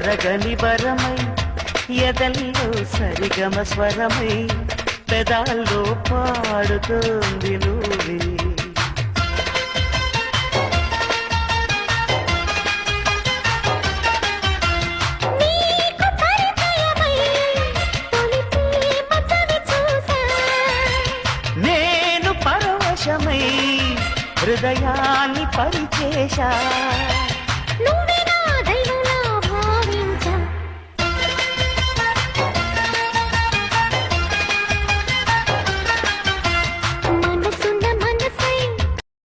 తరగని వరమై ఎదల్లో సరిగమ స్వరమై పెదాల్లో పాడుతోంది నువ్వే నేను పరవశమై హృదయాన్ని పరిచేశా నువ్వే